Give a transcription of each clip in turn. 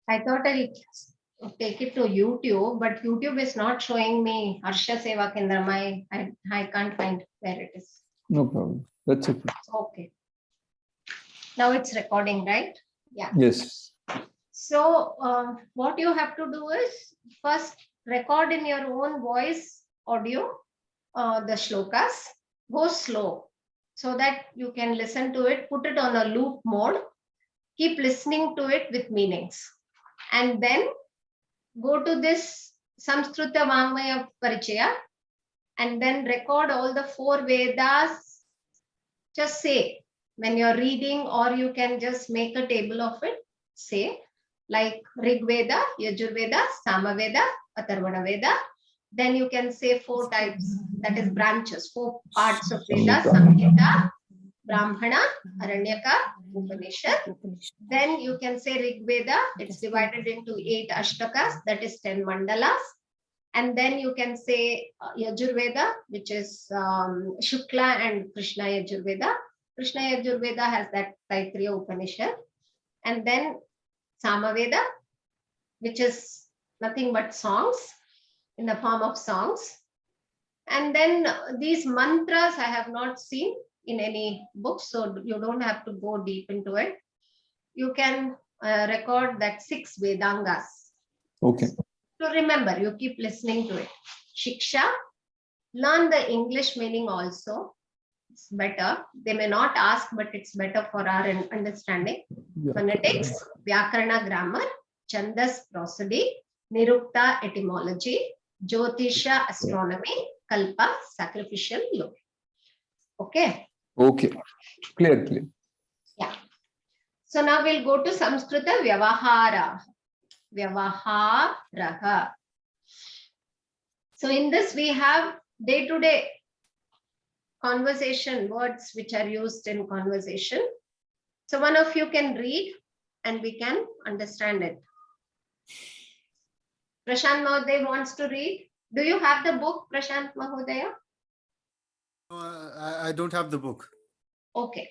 I thought I'll take it to YouTube, but YouTube is not showing me Harsha Seva Kendra. I can't find where it is. No problem. That's okay. Okay. Now it's recording, right? Yeah. Yes. So what you have to do is first record in your own voice audio the shlokas. Go slow so that you can listen to it. Put it on a loop mode. Keep listening to it with meanings. And then go to this Samskruta Vangmaya Parichaya and then record all the 4 Vedas. Just say when you're reading, or you can just make a table of it. Say like Rig Veda, Yajur Veda, Sama Veda, Atharvana Veda. Then you can say 4 types, that is branches, 4 parts of Veda: Samhita, Brahmana, Aranyaka, Upanishad. Then you can say Rig Veda, it's divided into 8 Ashtakas, that is 10 mandalas. And then you can say Yajurveda, which is Shukla and Krishna Yajurveda. Krishna Yajurveda has that Taittiriya Upanishad. And then Samaveda, which is nothing but songs in the form of songs. And then these mantras I have not seen in any book, so you don't have to go deep into it. You can record that 6 Vedangas. Okay. So remember, you keep listening to it. Shiksha, learn the English meaning also. It's better. They may not ask, but it's better for our understanding. Yeah. Phonetics, Vyakarana grammar, Chandas prosody, Nirukta etymology, Jyotisha astronomy, Kalpa sacrificial law. Okay. Okay. Clear. Yeah. So now we'll go to Samskrita Vyavahara. Vyavaharaha. So in this we have day-to-day conversation words which are used in conversation. So one of you can read and we can understand it. Prashant Mahodaya wants to read. Do you have the book, Prashant Mahodaya? I don't have the book. Okay.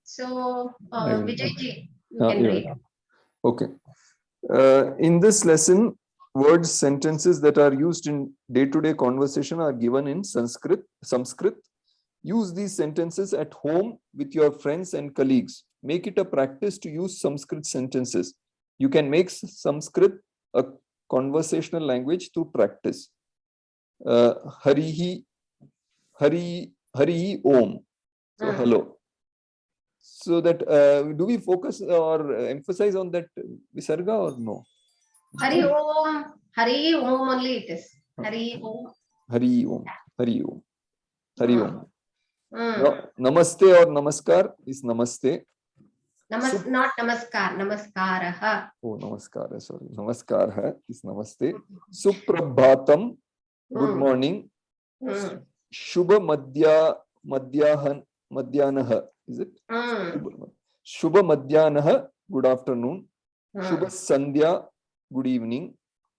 So Vijayji, you can read. Okay. In this lesson, words, sentences that are used in day-to-day conversation are given in Sanskrit. Use these sentences at home with your friends and colleagues. Make it a practice to use Sanskrit sentences. You can make Sanskrit a conversational language through practice. Harihi Om. So hello. So that do we focus or emphasize on that Visarga or no? Hari Om only it is. Hari Om. Hari Om. No, namaste or namaskar is namaste. Not namaskar, namaskaraha. Oh, namaskara, sorry. Namaskara is namaste. Suprabhatam, good morning. Shubha madhyanaha, is it? Shubha madhyanaha, good afternoon. Shubha sandhya, good evening.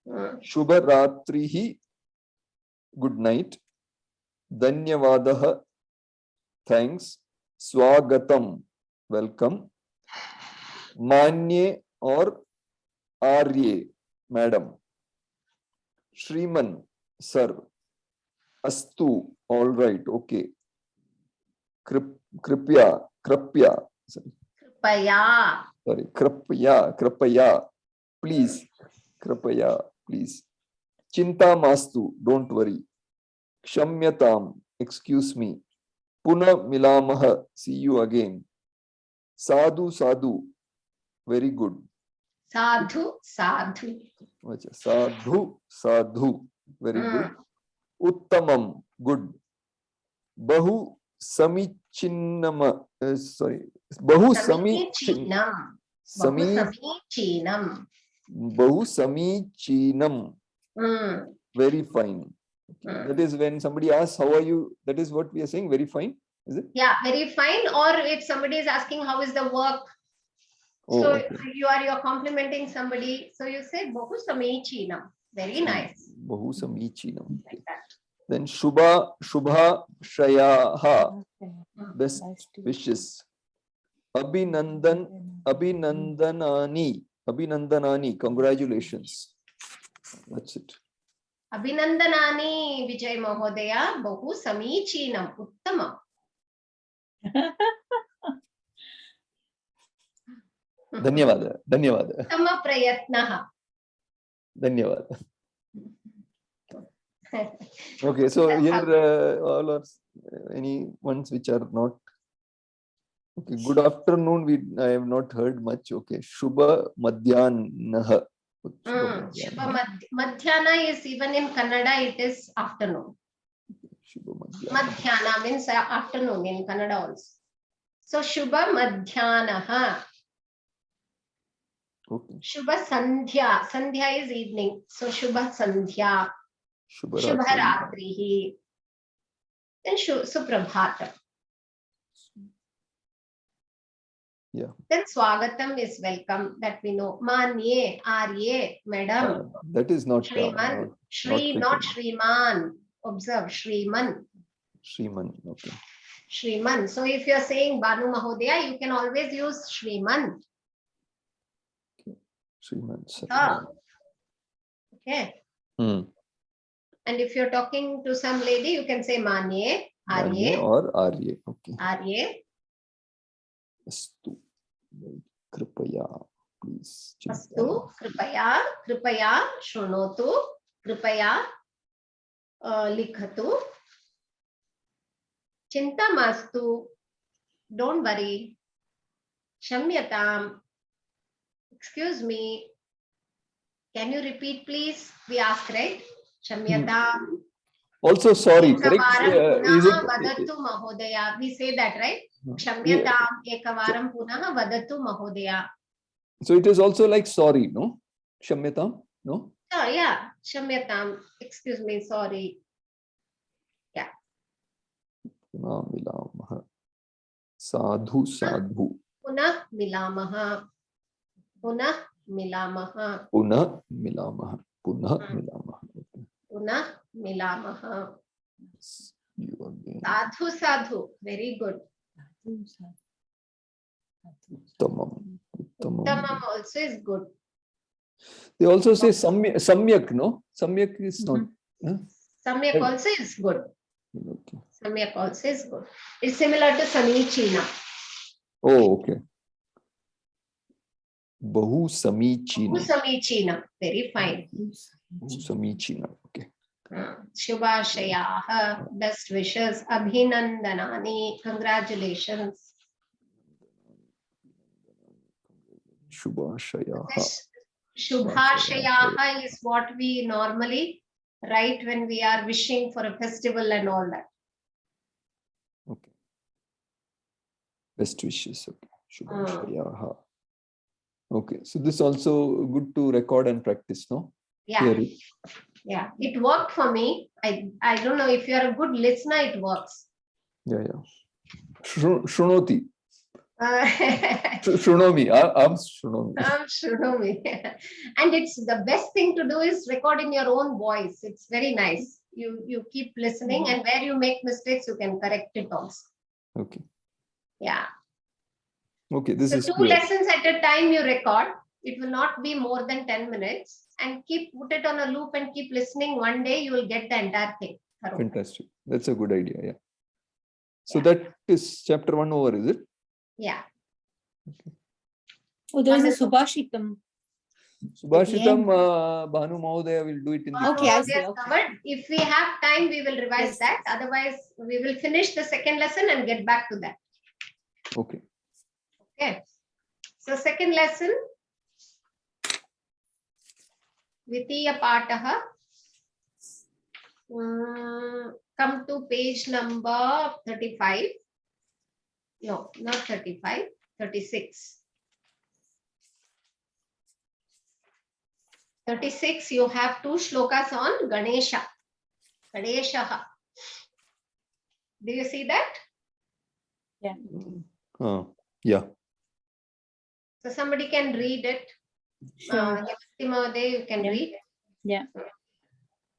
Shubha ratrihi, good night. Dhanyavadaha, thanks. Swagatam, welcome. Manye or Arye, madam. Shriman, sir. Astu, all right, okay. Kripya. Sorry. Kripaya. Please. Kripaya, please. Chinta mastu, don't worry. Kshamyatam, excuse me. Puna milamaha, see you again. Sadhu, very good. Sadhu, very good. Uttamam, good. Bahu samichinnam, Bahu samichinam. Very fine. Okay. That is when somebody asks, how are you? That is what we are saying, very fine. Is it? Yeah, very fine. Or if somebody is asking how is the work, so okay. you're complimenting somebody, so you say Bahu Samichinam. Very nice. Bahu Samichinam. Like that. Then Shubha Shayaha. Best wishes. Abhinandanani. Abhinandanani, congratulations. That's it. Abhinandanani Vijay Mahodaya, Bahu Samichinam, Uttamam. Dhanyavada. Dhanyavada. Uttama Prayatnaha. Dhanyavada. Okay, so here all are any ones which are not. Okay, good afternoon. I have not heard much. Okay, Shubha Madhyanaha. Shubha Madhyana is even in Kannada, it is afternoon. Shubha Madhyana means afternoon in Kannada also. So Shubha Madhyanaha. Okay. Shubha Sandhya. Sandhya is evening. So Shubha Sandhya. Shubha Ratrihi. Then Suprabhatam. Yeah. Then Swagatam is welcome, that we know. Manye, Arye, Madam. That is not Shriman. Not Shriman. Observe, Shriman. Shriman. Okay. Shriman. So if you are saying Banu Mahodaya, you can always use Shriman. Shriman. Okay. And if you're talking to some lady, you can say Manye, Arye. Or Arye. Okay. Arye. Astu. Kripaya. Please. Astu. Kripaya. Kripaya. Shrunotu. Kripaya. Likhatu. Chintamastu. Don't worry. Shamyatam. Excuse me. Can you repeat, please? We ask, right? Shamyatam. Also, sorry. Correct. Is it vadatu mahodaya? We say that, right? Shamyatam ekavaram punaha vadatu mahodaya. So it is also like sorry, no? Shamyatam, no? Oh, yeah. Shamyatam. Excuse me. Sorry. Yeah. Punah milamaha. Sadhu sadhu. Punah milamaha. Punah milamaha. Punah milamaha. Punah milamaha. Punah milamaha. You again. Sadhu sadhu. Very good. Uttamam. Uttamam also is good. They also say samyak, no? Samyak is not. Samyak also is good. Okay. Samyak also is good. It's similar to Samichina. Oh, okay. Bahu Samichina. Bahu Samichina. Very fine. Bahu Samichina. Okay. Shubhashayaha. Best wishes. Abhinandanani. Congratulations. Shubhashayaha. Shubhashayaha is what we normally write when we are wishing for a festival and all that. Okay. Best wishes. Okay. Shubhashayaha. Okay. So this also good to record and practice, no? Yeah. Yeah. It worked for me. I don't know if you are a good listener, it works. Yeah, yeah. Shrunoti. Shrunomi. I'm Shrunomi. Shrunomi. And it's the best thing to do is record in your own voice. It's very nice. You keep listening, and where you make mistakes, you can correct it also. Okay. Yeah. Okay, this is 2 clear. lessons at a time you record. It will not be more than 10 minutes. And put it on a loop and keep listening. One day you will get the entire thing. Fantastic. That's a good idea. Yeah. So that is chapter 1 over, is it? Yeah. Okay. Oh, there is a Subhashitam. Subhashitam, Bhanu Mahodaya will do it in the Okay, I see. Okay. Covered. If we have time, we will revise that. Otherwise, we will finish the second lesson and get back to that. Okay. Okay. So second lesson. Vitiya Pataha. Come to page number 35. No, not 35, 36. 36, you have 2 shlokas on Ganesha. Ganeshaha. Do you see that? Yeah. Yeah. So somebody can read it. Sure. You can read. Yeah.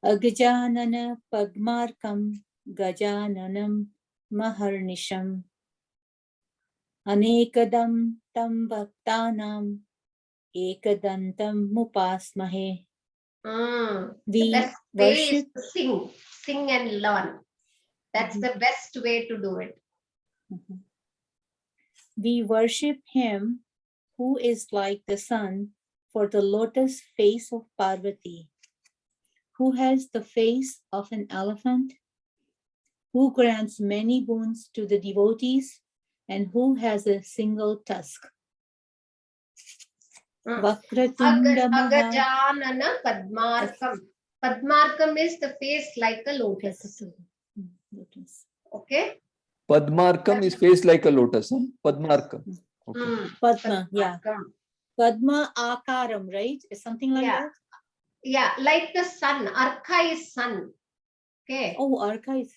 Agajanana Padmarkam Gajananam Maharnisham Anekadam Tam Bhaktanam Ekadantam upasmahe. The We best way is worship. to sing and learn. That's the best way to do it. We worship him who is like the sun for the lotus face of Parvati, who has the face of an elephant, who grants many boons to the devotees, and who has a single tusk. Vakratunda Maha. Agajanana Padmarkam. Padmarkam is the face like a lotus. Lotus. Okay. Padmarkam is face like a lotus. Huh? Padmarkam. Okay. Padma, yeah. Padmarkam. Padma Akaram, right? Is something like Yeah. that? Yeah, like the sun. Arka is sun. Okay. Oh, Arka is.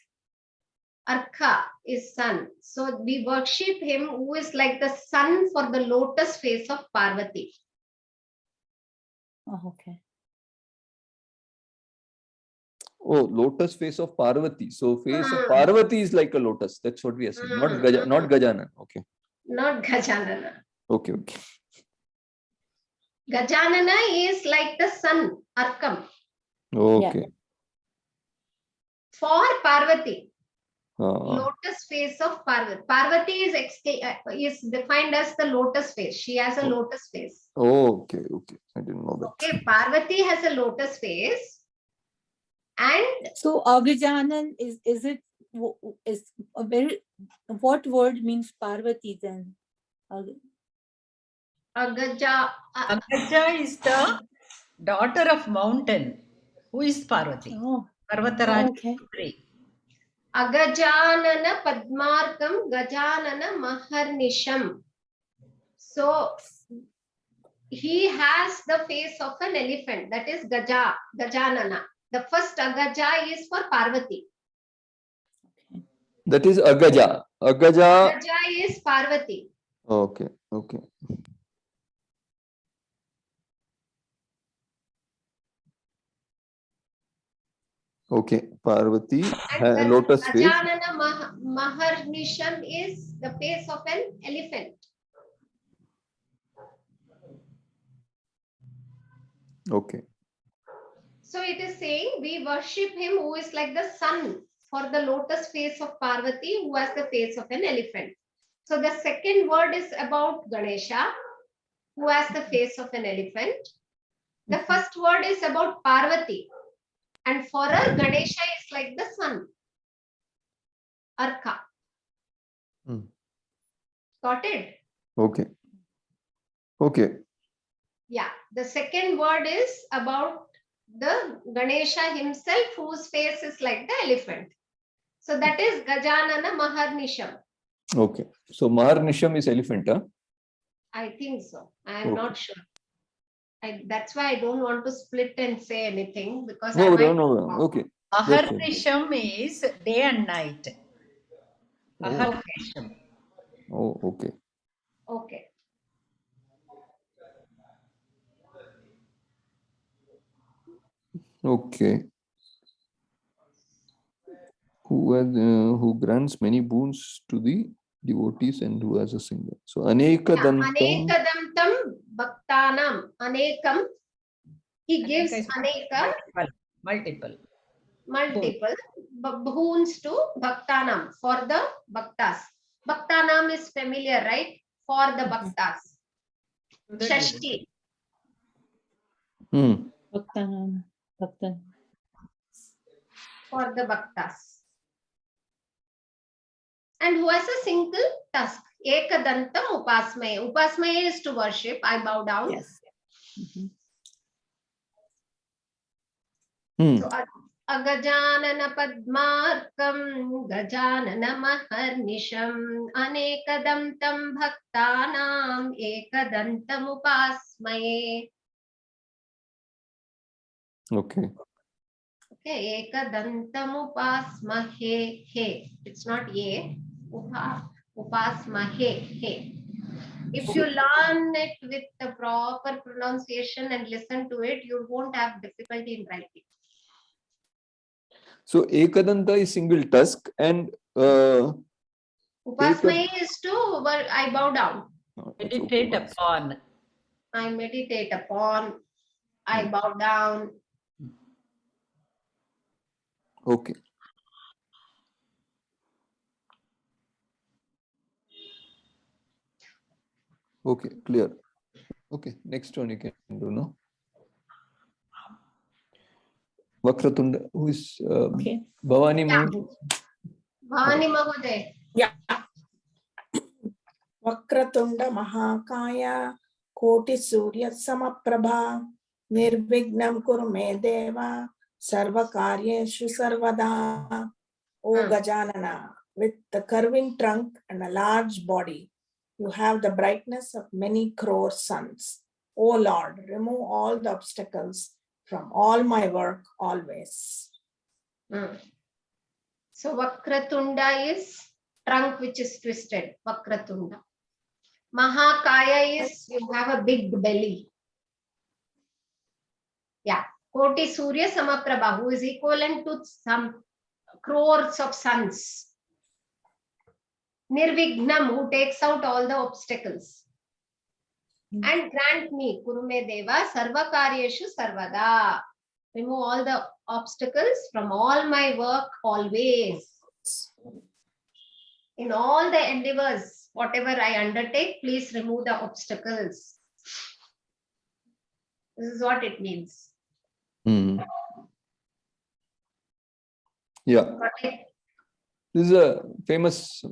Arka is sun. So we worship him who is like the sun for the lotus face of Parvati. Oh, okay. Oh, lotus face of Parvati. So face of Parvati is like a lotus. That's what we are saying. Not Gajanan. Okay. Not Gajanana. Okay. Okay. Gajanana is like the sun, Arkam, Okay. for Parvati. Ah, Lotus face of Parvati. Parvati is defined as the lotus face. She has a lotus face. okay. Okay. I didn't know that. Okay, Parvati has a lotus face. And So Agajanan is it is a very, what word means Parvati then? Agaja, Agaja is the daughter of mountain. Who is Parvati? Oh, Parvataraj okay. Putri. Agajanana Padmarkam Gajanana Maharnisham. So he has the face of an elephant. That is Gajanana. The first Agaja is for Parvati. That is Agaja. Agaja. Agaja is Parvati. Okay. Okay. Okay. Parvati, And lotus face. Gajanana Maharnisham is the face of an elephant. Okay. So it is saying we worship him who is like the sun for the lotus face of Parvati, who has the face of an elephant. So the second word is about Ganesha, who has the face of an elephant. The first word is about Parvati. And for her, Ganesha is like the sun. Arka. Got it? Okay. Okay. Yeah. The second word is about the Ganesha himself, whose face is like the elephant. So that is Gajanana Maharnisham. Okay. So Maharnisham is elephant, huh? I think so. I am not sure. That's why I don't want to split and say anything because No. Okay. Maharnisham is day and night. Maharnisham. Oh, okay. Okay. Okay. Who grants many boons to the devotees and who has a singer. So Anekadantam. Anekadamtam Bhaktanam. Anekam. He gives Aneka Multiple. boons to Bhaktanam for the Bhaktas. Bhaktanam is familiar, right? For the Bhaktas. Shashti. Bhaktanam. For the Bhaktas. And who has a single tusk. Ekadantam Upasmaye. Upasmaye is to worship. I bow down. Yes. So Agajanana Padmarkam Gajanana Maharnisham Anekadamtam Bhaktanam Ekadantam Upasmaye. Okay. Okay, Ekadantam Upasmahe. He. It's not ye. Upasmahe. He. If you learn it with the proper pronunciation and listen to it, you won't have difficulty in writing. So Ekadanta is single tusk and Upasmaye is to I bow down. Meditate upon. I meditate upon, I bow down. Okay. Okay, clear. Okay, next one you can do, no? Vakratunda, who is Okay. Bhavani Yeah. Mohan? Bhavani Mahoday. Vakratunda महाकाय कोटि सूर्य समप्रभा निर्विघ्नं कुरु मे देव सर्वकार्येषु सर्वदा. O Gajanana, with the curving trunk and a large body, you have the brightness of many crore suns. O Lord, remove all the obstacles from all my work always. So Vakratunda is trunk which is twisted, Vakratunda. Mahakaya is you have a big belly. Yeah. Koti Surya Samaprabha, who is equivalent to some crores of suns. Nirvignam, who takes out all the obstacles. And grant me, Kurume Deva, Sarvakaryeshu Sarvada. Remove all the obstacles from all my work always. In all the endeavors, whatever I undertake, please remove the obstacles. This is what it means. Yeah, Got it? this is a famous.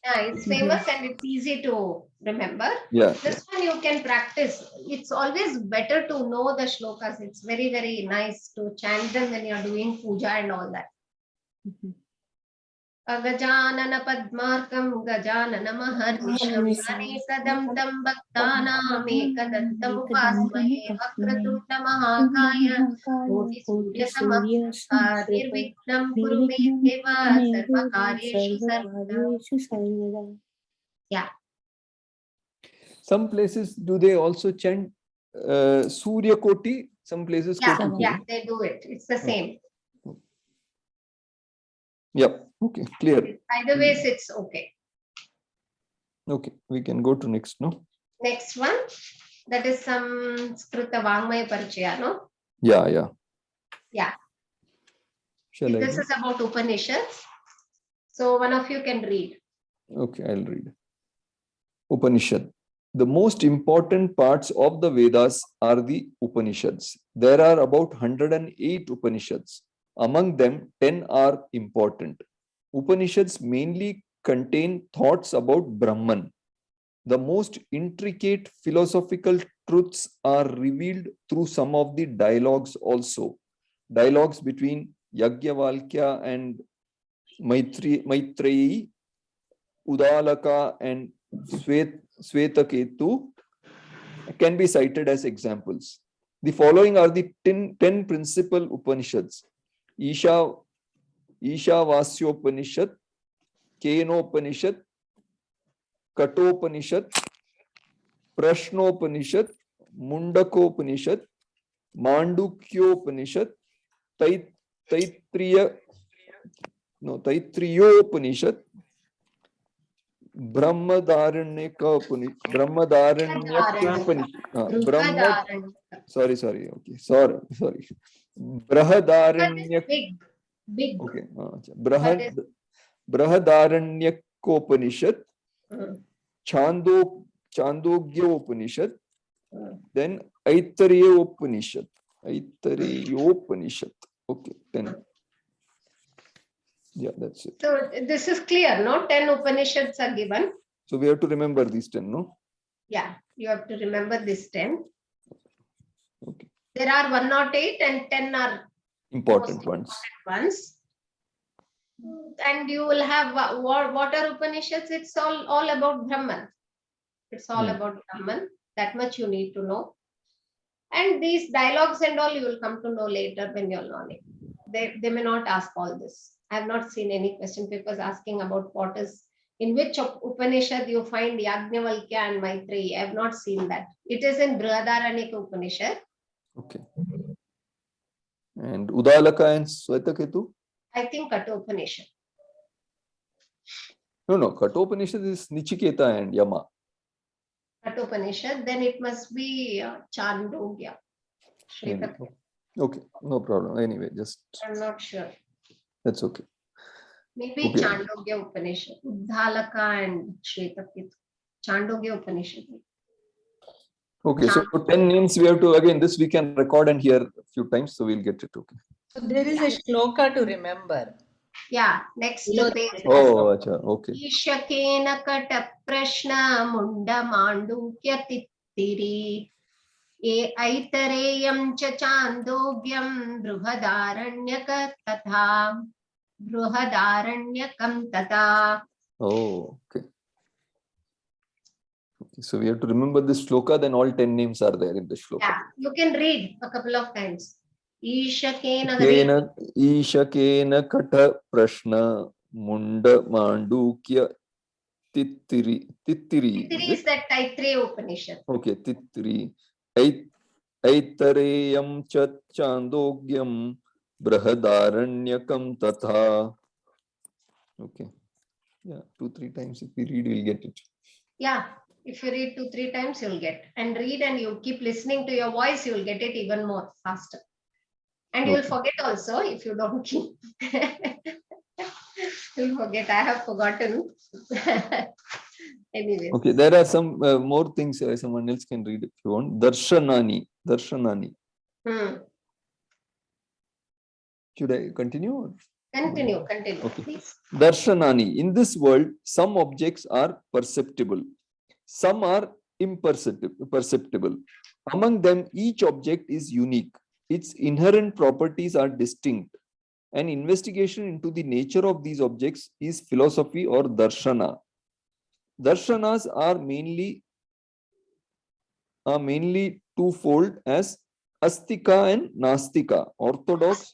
Yeah, it's famous and it's easy to remember. Yeah. This one you can practice. It's always better to know the shlokas. It's very, very nice to chant them when you're doing puja and all that. Agajanana Padmarkam Gajanana Maharnisham Anekadam Tam Bhaktanam Ekadantam Upasmahe Vakratunda Mahakaya Koti Surya Samaprabha Nirvignam Kuru Me Deva Sarvakaryeshu Sarvada. Yeah. Some places do they also chant Surya Koti? Some places Yeah, Koti. yeah, they do it. It's the same. Yep. Okay, clear. Either ways, it's okay. Okay, we can go to next, no? Next one, that is some Skrita Vangmaya Parichaya, no? Yeah, yeah. Yeah. Shall I? This do? is about Upanishads. So one of you can read. Okay, I'll read. Upanishad. The most important parts of the Vedas are the Upanishads. There are about 108 Upanishads. Among them, 10 are important. Upanishads mainly contain thoughts about Brahman. The most intricate philosophical truths are revealed through some of the dialogues also. Dialogues between Yajnavalkya and Maitreyi, Udalaka and Swetaketu can be cited as examples. The following are the 10 principal Upanishads. Ishavasyopanishad, Kenopanishad, Katopanishad, Prashnopanishad, Mundakopanishad, Mandukyopanishad, Taitriyopanishad, Brahadaranya. Big. Okay. Brahadaranyakopaniषद, Chandogyopanishad, then Aitareyopanishad. Okay, 10. Yeah, that's it. So this is clear, no? 10 Upanishads are given. So we have to remember these 10, no? Yeah, you have to remember this 10. Okay. There are 108 and 10 are Important ones. And you will have what are Upanishads? It's all about Brahman. It's all about Brahman. That much you need to know. And these dialogues and all you will come to know later when you're learning. They may not ask all this. I have not seen any question papers asking about what is, in which Upanishad you find Yajnavalkya and Maitreyi. I have not seen that. It is in Brihadaranyaka Upanishad. Okay. And Udalaka and Swetaketu? I think Kathopanishad. No. Kathopanishad is Nichiketa and Yama. Kathopanishad, then it must be Chandogya. Maybe. Shvetakrit. Okay, no problem. Anyway, just I'm not sure. that's okay. Maybe Okay. Chandogya Upanishad, Uddalaka and Shvetakrit. Chandogya Upanishad. Okay, so 10 names we have to, again, this we can record and hear a few times, so we'll get it. Okay. So there is a shloka to remember. Yeah, next Below page. this Oh, acha, okay. ईशकेन कटप्रश्न मुण्डमाण्डूक्यतित्तिरि ये ऐतरेयं च चान्दोग्यं बृहदारण्यक तथा बृहदारण्यकं तथा. Oh, okay. Okay, so we have to remember this shloka, then all 10 names are there in the shloka. Yeah, you can read a couple of times. ईशकेन Kena Ishakena Kata Prashna Munda Mandukya Tittiri. Tittiri. Tittiri Is is it? that Taittiriya Upanishad. Okay, Tittiri. Aitareyam Chat Chandogyam Brahadaranyakam Tatha. Okay. Yeah, 2-3 times if we read, we'll get it. Yeah, if you read 2-3 times, you'll get. And read and you keep listening to your voice, you'll get it even more faster. And you'll Okay. forget also if you don't keep. You'll forget. I have forgotten. Anyways. Okay, there are some more things someone else can read if you want. Darshanani. Darshanani. Should I continue? Or? Continue, Okay. please. Darshanani. In this world, some objects are perceptible. Some are imperceptible. Among them, each object is unique. Its inherent properties are distinct. An investigation into the nature of these objects is philosophy or darshana. Darshanas are mainly twofold as Astika and Nastika. Orthodox.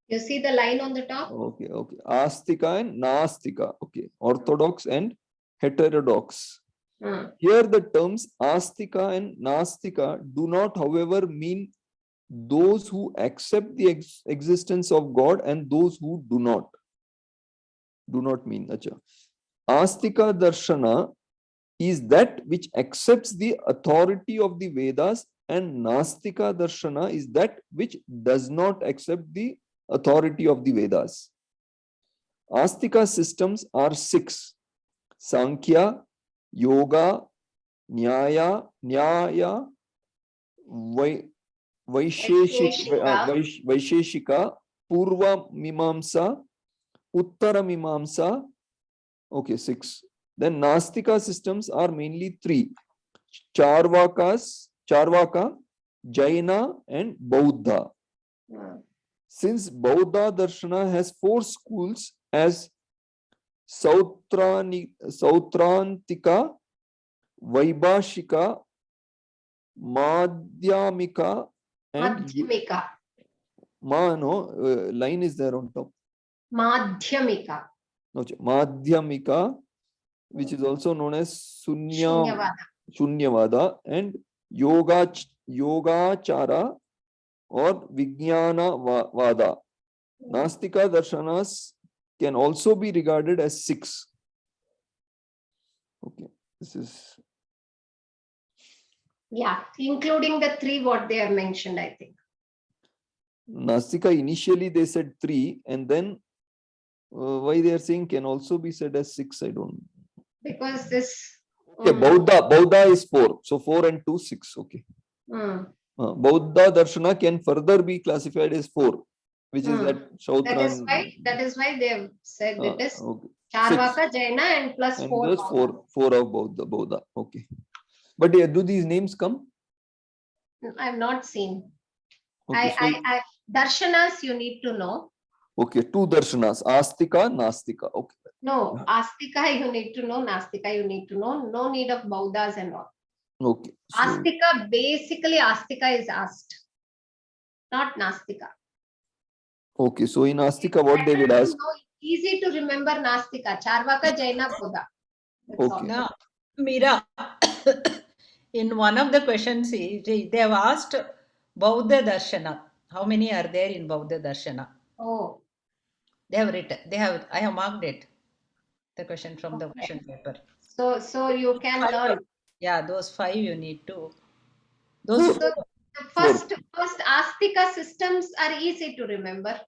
You see the line on the top? Okay, okay. Astika and Nastika. Okay. Orthodox and heterodox. Here the terms Astika and Nastika do not, however, mean those who accept the existence of God and those who do not. Do not mean. Acha. Astika Darshana is that which accepts the authority of the Vedas, and Nastika Darshana is that which does not accept the authority of the Vedas. Astika systems are 6: Sankhya, Yoga, Nyaya, Vaisheshika, Purva Mimamsa, Uttara Mimamsa. Okay, 6. Then Nastika systems are mainly 3: Charvaka, Jaina, and Bauddha. Since Bauddha Darshana has 4 schools as Sautrantika, Vaibhashika, Madhyamika, and Madhyamika. line is there on top. Madhyamika. Madhyamika, which is also known as Shunyavada, and Yogachara or Vijnana Vada. Nastika Darshanas can also be regarded as 6. Okay, this is. Yeah, including the 3 what they have mentioned, I think. Nastika initially they said 3, and then why they are saying can also be said as 6, I don't know. Because this. Okay, Bauddha is 4. So 4 and 2, 6. Okay. Bauddha Darshana can further be classified as 4, which is that Shautran. That is why they have said it is Okay. Charvaka, Jaina, and plus and 4. plus 4 of Bauddha. Okay. But do these names come? I have not seen. Okay, I Darshanas you need to know. Okay, 2 darshanas, Astika, Nastika. Okay. No, Astika you need to know, Nastika you need to know. No need of Bauddhas and all. Okay. So, Astika, basically Astika is asked, not Nastika. okay, so in Astika, what they will ask? Easy to remember Nastika, Charvaka, Jaina, Buddha. Okay. Now, Meera, in one of the questions, they have asked Bauddha Darshana. How many are there in Bauddha Darshana? Oh. They have written. I have marked it. The question from the question paper. So you can learn. Yeah, those 5 you need to. Those Four. So four. the first Astika systems are easy to remember.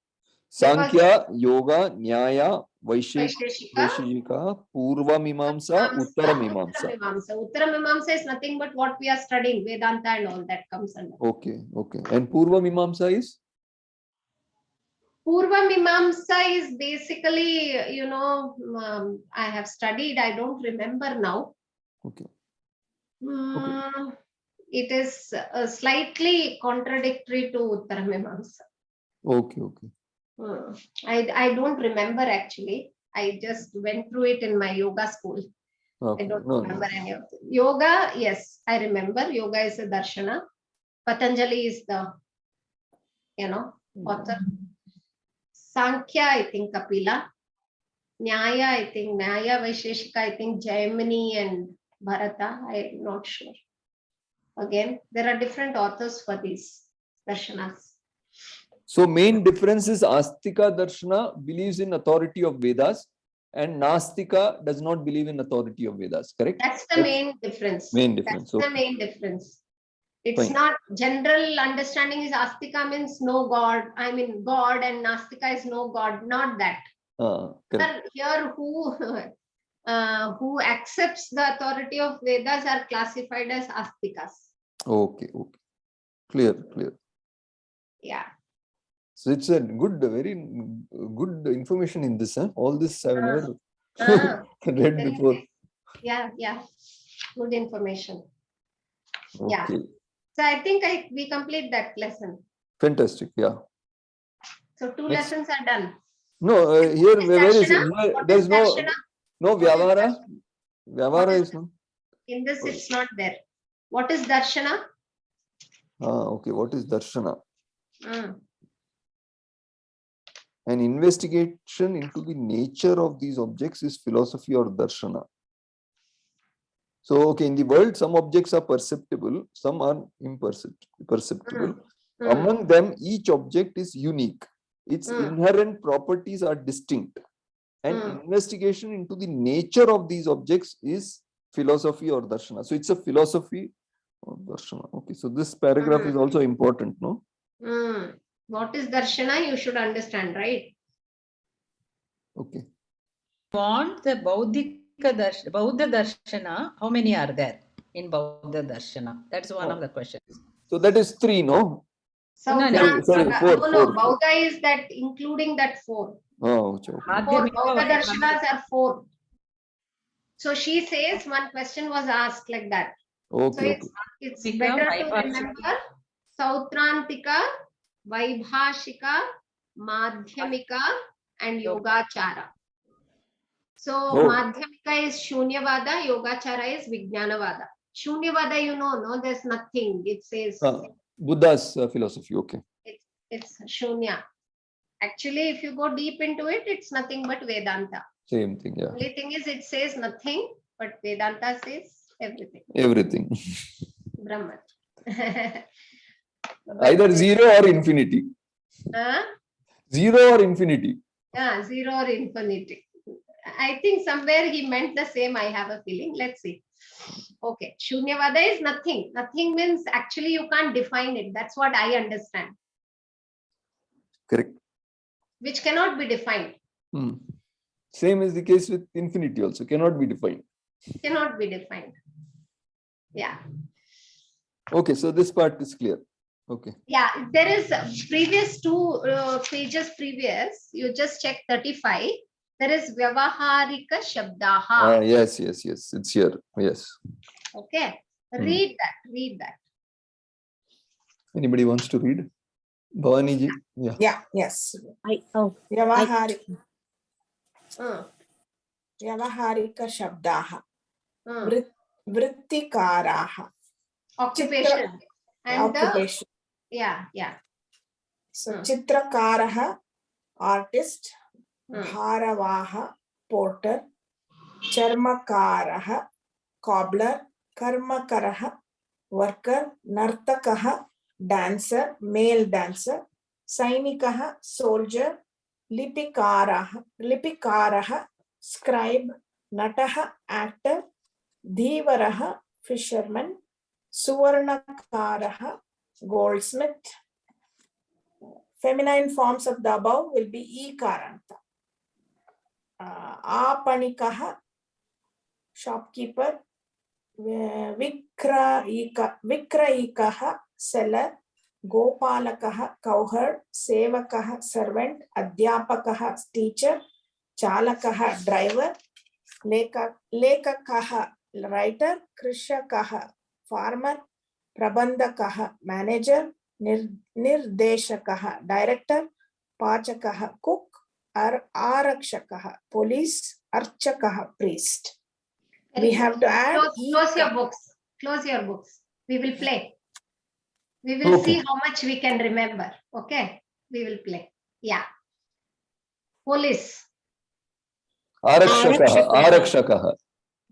Sankhya, Yoga, Nyaya, Vaisheshika, Vaisheshika, Purva Mimamsa, Uttara Mimamsa. Uttara Mimamsa is nothing but what we are studying, Vedanta and all that comes under. Okay, okay. And Purva Mimamsa is? Purva Mimamsa is basically, I have studied, I don't remember now. Okay. It is slightly contradictory to Uttara Mimamsa. Okay, okay. I don't remember actually. I just went through it in my yoga school. Okay. I don't No, remember no. any of it. Yoga, yes, I remember. Yoga is a darshana. Patanjali is the, author. Sankhya, I think Kapila. Nyaya, I think Nyaya, Vaisheshika, I think Jaimini and Bharata. I'm not sure. Again, there are different authors for these darshanas. So main difference is Astika Darshana believes in authority of Vedas and Nastika does not believe in authority of Vedas, correct? That's the main difference. Main difference. That's the Okay. main difference. It's Fine. not general understanding is Astika means no God. I mean God and Nastika is no God. Not that. Correct. Here who accepts the authority of Vedas are classified as Astikas. Okay, okay. Clear, clear. Yeah. So it's a good, very good information in this. Huh? All this I've never read very before. nice. Yeah, yeah. Good information. Yeah. Okay. So I think we complete that lesson. Fantastic. Yeah. So 2 Next. lessons are done. No, here What is where is it? darshana? Here, What there's is no darshana? no What is Vyavara. What Vyavara is- is no. In this, it's not there. What is darshana? Okay. What is Darshana? Mm. An investigation into the nature of these objects is philosophy or darshana. So, okay, in the world, some objects are perceptible, some are imperceptible. Mm. Among them, each object is unique. Its Mm. inherent properties are distinct. And Mm. investigation into the nature of these objects is philosophy or darshana. So, it's a philosophy or darshana. Okay, so this paragraph is also important, no? Mm. What is darshana? You should understand, right? Okay. Want the Bauddha Darshana, how many are there in Bauddha Darshana? That's one of the questions. So, that is 3, no? Sautrantika. Sorry, four, No, four. Bauddha is that including that 4. Oh, okay. 4 Madhyamika, Bauddha Vaibhavika. darshanas are 4. So she says one question was asked like that. So Okay, it's Vika, better to Vaibhashika. remember Sautrantika, Vaibhashika, Madhyamika, and Yogachara. So Oh. Madhyamika is Shunyavada, Yogachara is Vijnanavada. Shunyavada, no, there's nothing. It says Buddha's philosophy. Okay. it's Shunya. Actually, if you go deep into it, it's nothing but Vedanta. Same thing. Yeah. Only thing is it says nothing, but Vedanta says everything. Everything. Brahman. Either 0 or infinity. 0 or infinity. Yeah, 0 or infinity. I think somewhere he meant the same. I have a feeling. Let's see. Okay. Shunyavada is nothing. Nothing means actually you can't define it. That's what I understand. Correct. Which cannot be defined. Same is the case with infinity also. Cannot be defined. Cannot be defined. Yeah. Okay. So this part is clear. Okay. Yeah. There is previous 2 pages previous. You just check 35. There is Vyavaharika Shabdaha. Yes. It's here. Yes. Okay. Read that. Anybody wants to read? Bhavani ji? Yeah. Yeah, yes. Vyavaharika Shabdaha. Vrittikaaraha. Occupation. And Occupation. yeah. So Chitrakaraha, artist. Bharavaha, porter. Charmakaraha, cobbler. Karmakaraha, worker. Nartakaha, dancer, male dancer. Sainikaha, soldier. Lipikaraha, scribe. Nataha, actor. Dhivaraha, fisherman. Suvarnakarah, goldsmith. Feminine forms of the above will be ikaranta. Apanikah, shopkeeper. Vikrayikah, seller. Gopalakah, cowherd. Sevakah, servant. Adhyapakah, teacher. Chalakah, driver. Lekakah, writer. Krishakah, farmer. Prabandhakah, manager. Nirdeshakah, director. Pachakah, cook. Arakshakah, police. Archakah, priest. We have to add Close your books. Close your books. We will play. We will Okay. see how much we can remember. Okay. We will play. Yeah. Police. Arakshakah, Arakshakah,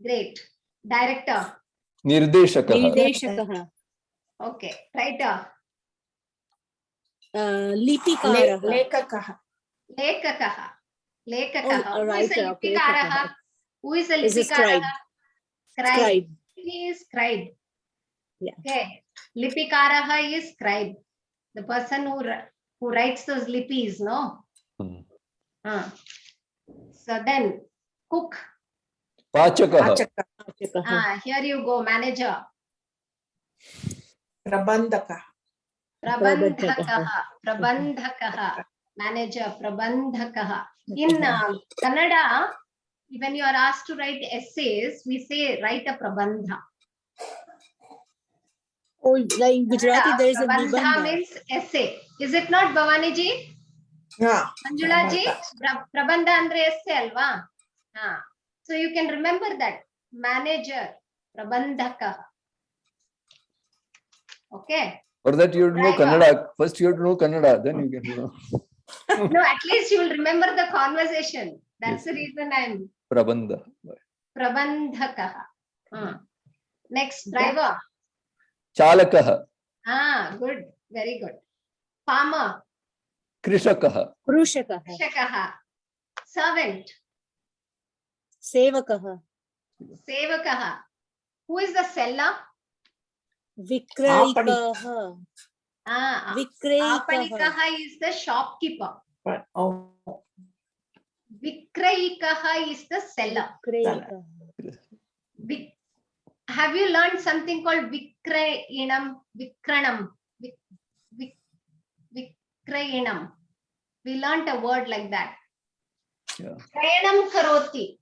Great. Director. Nirdeshakah, Nirdeshakah. Okay. Writer. Lipikarah. Lekakah. Lekakah. Lekakah. Oh, a Who is a writer, okay, Lipikarah? lekakah. Who is a Is a Lipikarah? scribe. Scribe. He is scribe. Yeah. Okay. Lipikaraha is scribe. The person who writes those lipis, no? Hmm. So then, cook. Pachakah, Pachakah. Here you go, manager. Prabandhakah. Prabandhakaha, manager, Prabandhakaha. In Kannada, when you are asked to write essays, we say write a Prabandha. Oh, like in Gujarati, there is a Prabandha Nibandha. means essay. Is it not, Bhavani ji? Yeah. Manjula ji? Prabandha andre essay alva? So you can remember that. Manager, Prabandhakaha. Okay. for that you have to know Driver. Kannada. First you have to know Kannada, then you can know. No, at least you will remember the conversation. That's Yes. the reason I'm Prabandha. Prabandhakaha. Next, driver. Chalakah, Good. Very good. Farmer. Krishakah, Krushakah. Shakaha. Servant. Sevakah. Sevakaha. Who is the seller? Vikrayikaha. Vikrayikaha. Apanikaha is the shopkeeper. Oh, Vikrayikaha is the seller. Vikrayikaha. Have you learned something called Vikrayinam? Vikranam. Vikrayinam. We learned a word like that. Yeah. Krayanam karoti.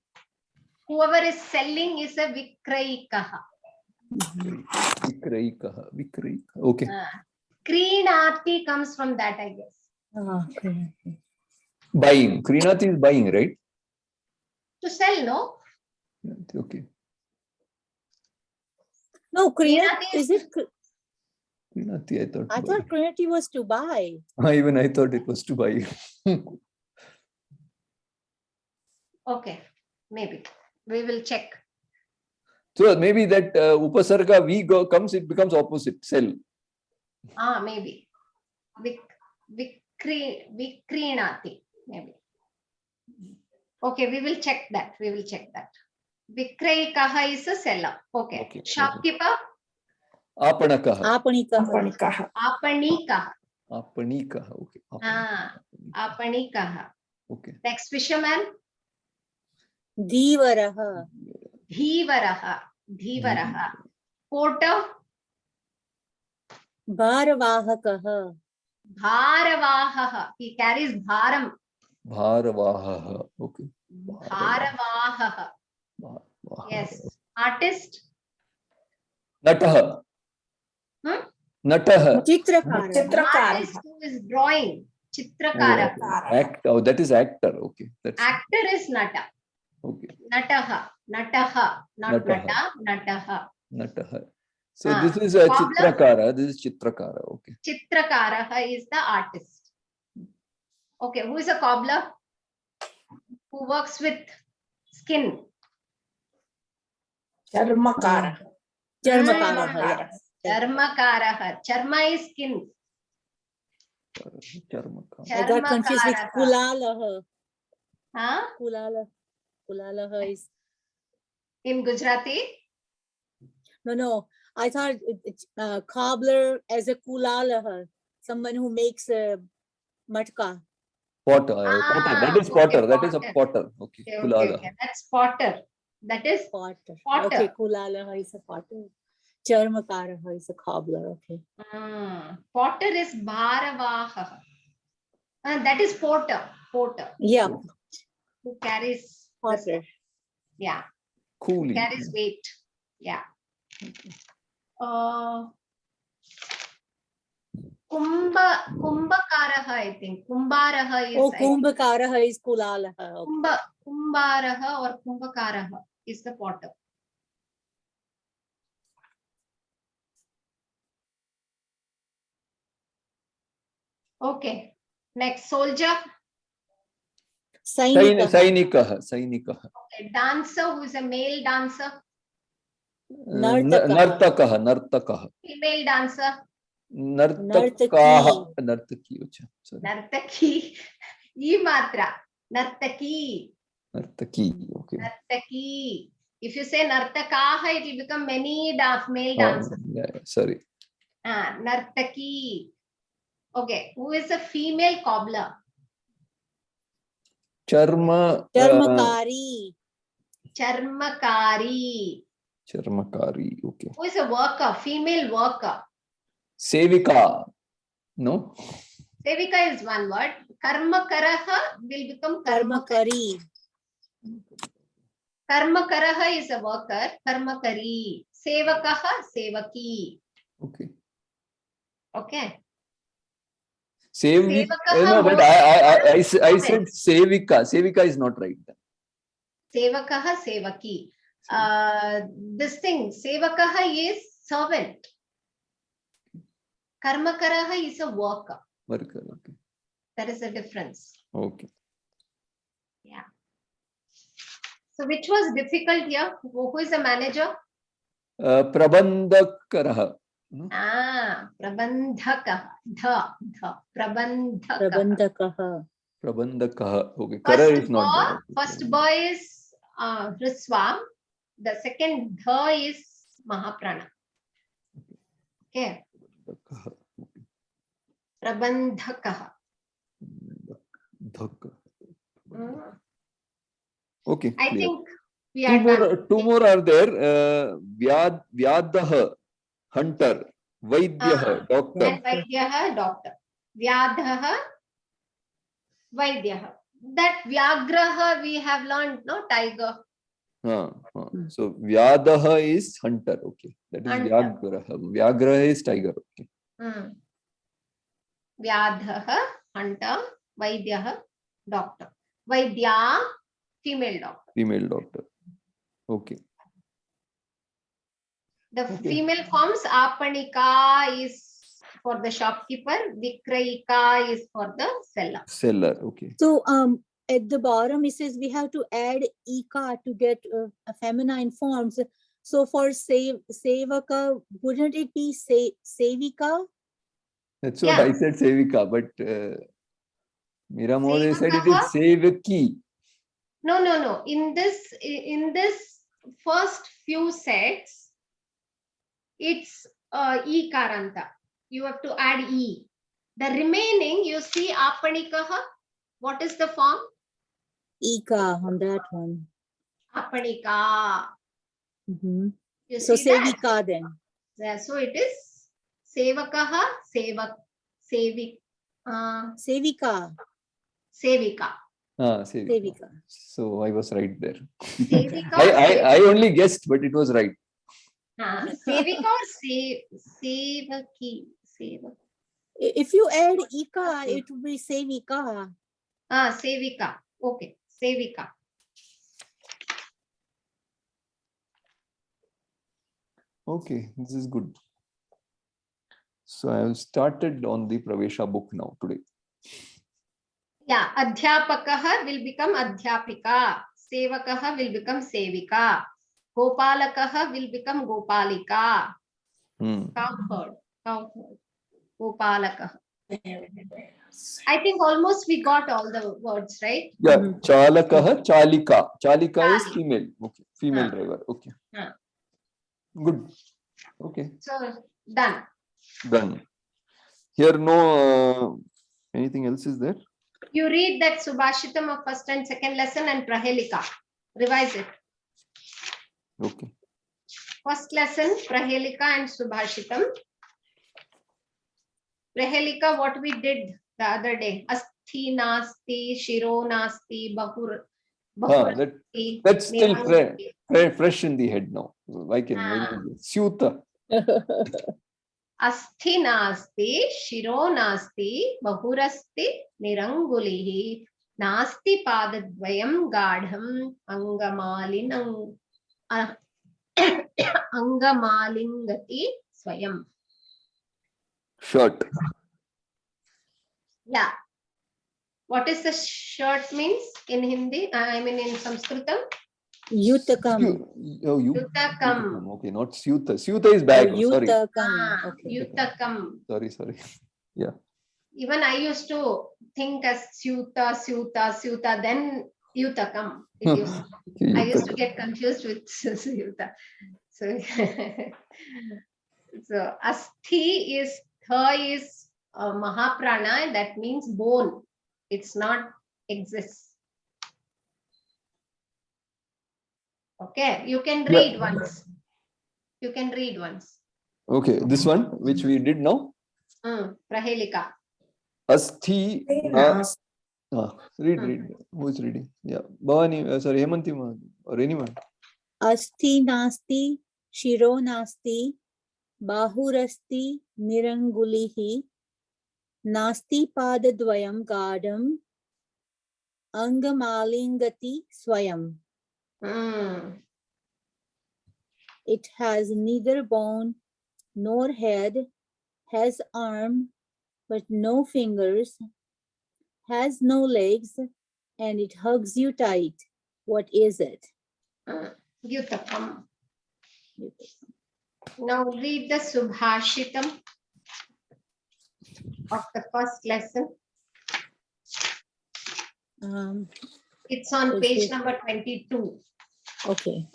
Whoever is selling is a Vikrayikaha. Vikrayikaha. Okay. Kreenati comes from that, I guess. Okay. Buying. Krinati is buying, right? To sell, no? Yeah, okay. No, Krinati Krinati, is it? Krinati, I thought. I thought Krinati was to buy. Even I thought it was to buy. Okay, maybe. We will check. So maybe that upasarga V comes, it becomes opposite, sell. Maybe. Vikreenati, maybe. Okay, we will check that. We will check that. Vikrayikaha is a seller. Okay. Okay. Shopkeeper. Apanakaha. Apanikah. Apanikaha. Apanikaha. Okay. Apanikaha. Okay. Next, fisherman. Dhivaraha. Dhivaraha. Porter. Bharavahakaha. Bharavahaha. He carries bharam. Bharavaha. Okay. Bharavahaha. Yes. Artist. Nataha. Nataha. Chitrakara. Artist who is drawing. Chitrakara. Act. Oh, that is actor. Okay. That's Actor is Nata. okay. Nataha. Not Nataha. Nata. Nataha. So this is a Cobbler. Chitrakara. This is Chitrakara. Okay. Chitrakaraha is the artist. Okay, who is a cobbler? Who works with skin? Charmakara. Charmakaraha. Charmakaraha. Charma is skin. Charmaka. I got confused with Charmakaraha. Kulalaha. Kulalaha is In Gujarati? No. I thought cobbler as a kulalaha, someone who makes a matka. Potter. Potter. That is okay, potter. That is a potter. potter. Okay. Okay, Kulala. okay. That's potter. That is Potter. Potter. Okay, kulalaha is a potter. Charmakaraha is a cobbler. Okay. Potter is bharavaha. That is porter. Porter Yeah, who carries the potter. stuff. Yeah, Coolie. carries weight. Yeah. Kumbhakaraha, I think. Kumbharaha is Oh, kumbhakaraha is kulalaha. Okay. Kumbharaha or Kumbhakaraha is the potter. Okay. Next, soldier. Sainikaha. Sainikah. Sainikah. Okay. Dancer, who is a male dancer. Nartakaha. Nartakaha. Female dancer. Nartakaha. Nartaki. Sorry. Nartaki. E matra. Nartaki. Nartaki. Okay. Nartaki. If you say Nartakaha, it will become many male Oh, dancers. yeah, sorry. Nartaki. Okay. Who is a female cobbler? Charma. Charmakari. Charmakari. Charmakari. Okay. Who is a worker? Female worker. Sevika. No? Sevika is one word. Karmakaraha will become Karmakari. Karmakaraha is a worker. Karmakari. Sevakaha, sevaki. Okay. Okay. Sevika. Sevakaha No, but more- I said Sevika. Sevika is not right. Sevakaha, sevaki. This thing, sevakaha is servant. Karmakaraha is a worker. Worker. Okay. That is the difference. Okay. Yeah. So which was difficult here? Who is the manager? Prabandhakaraha. Prabandhaka. Prabandhaka. Prabandhakaha. Prabandhakaha. Okay. Kara is not there. First boy is Hriswa. The second dha is Mahaprana. Okay. Prabandhakaha. Okay. I Clear. think we are done. Two more are there. Vyadaha, hunter. Vaidyaha, doctor. And Vaidyaha, doctor. Vyadhaha, Vaidyaha. That Vyagraha we have learned, no? Tiger. So Vyadaha is hunter. Okay. That is Hunter. Vyagraha. Vyagraha is tiger. Okay. Vyadhaha, hunter. Vaidyaha, doctor. Vaidya, female doctor. Female doctor. Okay. The female forms Apanika is for the shopkeeper, Vikrayika is for the seller. Seller. Okay. So at the bottom it says we have to add ika to get a feminine forms. So for sevaka, wouldn't it be sevika? That's what Yeah. I said, Sevika, but Meera Mode said it is Sevakaha? Sevaki. No. In this first few sets, it's E Karanta. You have to add E. The remaining, you see Apanikaha. What is the form? Ika on that one. Apanika. Mhm. You So see that? sevika then. Yeah, so it is Sevakaha, Sevik, Sevika. Sevika. Sevika. Sevika. So I was right there. Sevika. I only guessed, but it was right. Sevika or Sevaki? If you add ika, it would be sevika. Sevika. Okay, Sevika. Okay, this is good. So I have started on the Pravesha book now today. Yeah, Adhyapakaha will become Adhyapika. Sevakaha will become Sevika. Gopalakaha will become Gopalika. Cow herd. Gopalakaha. I think almost we got all the words, right? Yeah, Mhm. Chalakaha, Chalika. Chalika is Chali. female. Okay, female Ah. driver. Okay. Ah. Good. Okay, So done. done. Here no anything else is there? You read that Subhashitam of first and second lesson and Prahelika. Revise it. Okay. First lesson, Prahelika and Subhashitam. Prahelika, what we did the other day. Asthi nasti, shiro nasti, bahurasti. That's still fresh in the head now. I can Syuta. Asthi nasti, shiro nasti, bahurasti, nirangulihi, nasti padadvayam gadham, angamalinam, angamalingati swayam. Shirt. Yeah. What is the shirt means in Hindi? I mean in Sanskritam? Yutakam. Yutakam. Okay, not Syuta. Syuta is bag. Sorry. Yutakam. Okay. Yutakam. Sorry. Yeah. Even I used to think as Syuta, then Yutakam. I used to get confused with Syuta. So, so Asthi is, Tha is Mahaprana, that means bone. It's not exists. Okay, you can read once. You can read once. Okay, this one which we did now. Prahelika. Asthi. Read. Who is reading? Yeah. Bhavani, sorry, Hemanti or anyone. Asti nasti, shiro nasti, bahurasti, nirangulihi, nasti padadvayam gadam, angamalingati swayam. It has neither bone nor head, has arm but no fingers, has no legs, and it hugs you tight. What is it? Yutakam. Now read the Subhashitam of the first lesson. It's on page number 22. Okay.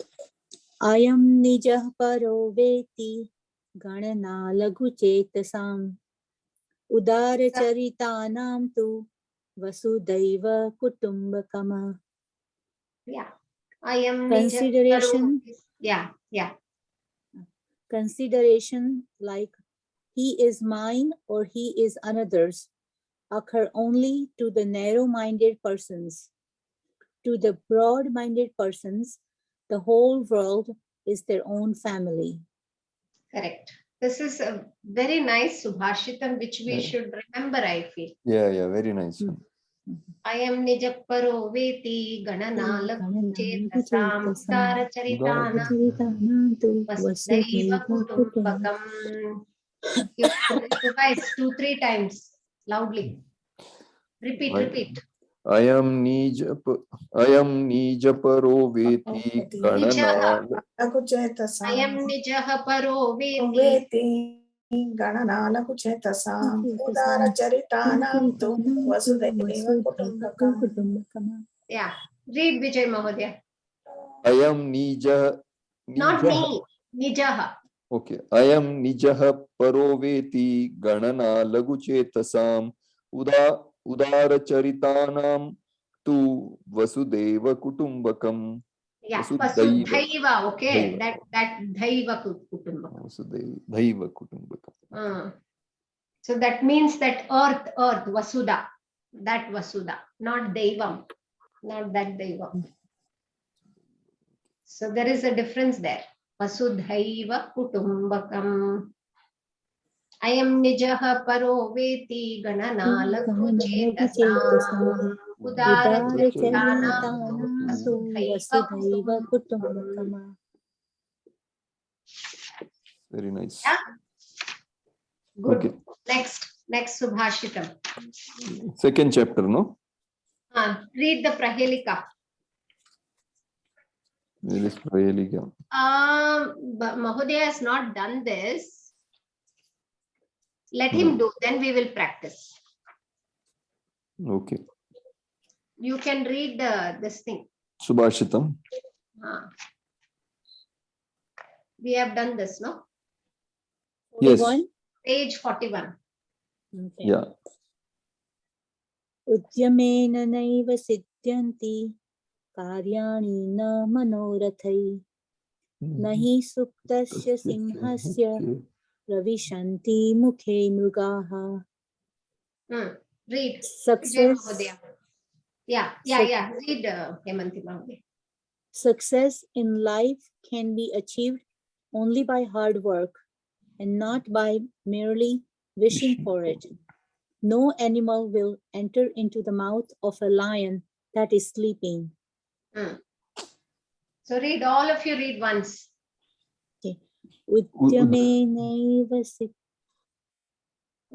Ayam nijah paro veti ganana laghu chetasam udara charitanam tu vasudaiva kutumbakama. Yeah. I am Consideration. Yeah. Consideration like he is mine or he is another's occur only to the narrow-minded persons. To the broad-minded persons, the whole world is their own family. Correct. This is a very nice Subhashitam which we should remember, I feel. Yeah, very nice. I am Nijaparo Veti Ganana Chetasam Udara Charitana Vasudaiva Kutumbakam. You revise 2-3 times loudly. Repeat. I am Nijaparo Veti Ganana. I am Nijaha Paro Veti Gananalahu chetasam udara charitanam tu vasudaiva kutumbakam. Yeah. Read Vijay Mahodaya. I am Nija. Not me. Nijaha. Okay. I am Nijaha Paroveti Ganana Laguchetasam Udara Charitanam Tu Vasudeva Kutumbakam. Yeah, Vasudhaiva. Okay, that Dhaiva Kutumbakam. Vasudhaiva Kutumbakam. So that means that earth, Vasuda, that Vasuda, not Deivam, not that Deivam. So there is a difference there. Vasudhaiva Kutumbakam. I am Nijaha Paro Veti Ganana Laghu Chetasam Udara Charitanam Vasudhaiva Kutumbakam. Very nice. Yeah. Good. Okay. Next Subhashitam. Second chapter, no? Read the Prahelika. Where is Prahelika? But Mahodaya has not done this. Let him do, then we will practice. Okay. You can read this thing. Subhashitam. We have done this, no? Yes. 41? Page 41. Okay. Yeah. उद्यमेन नैव सिद्ध्यन्ति कार्याणि न मनोरथै न हि सुप्तस्य सिंहस्य प्रविशन्ति मुखे मृगाः. Read. Vijay Success, Mahodaya. Yeah. Read, Hemanti Mahodaya. success in life can be achieved only by hard work and not by merely wishing for it. No animal will enter into the mouth of a lion that is sleeping. So read, all of you read once. उद्यमेनैव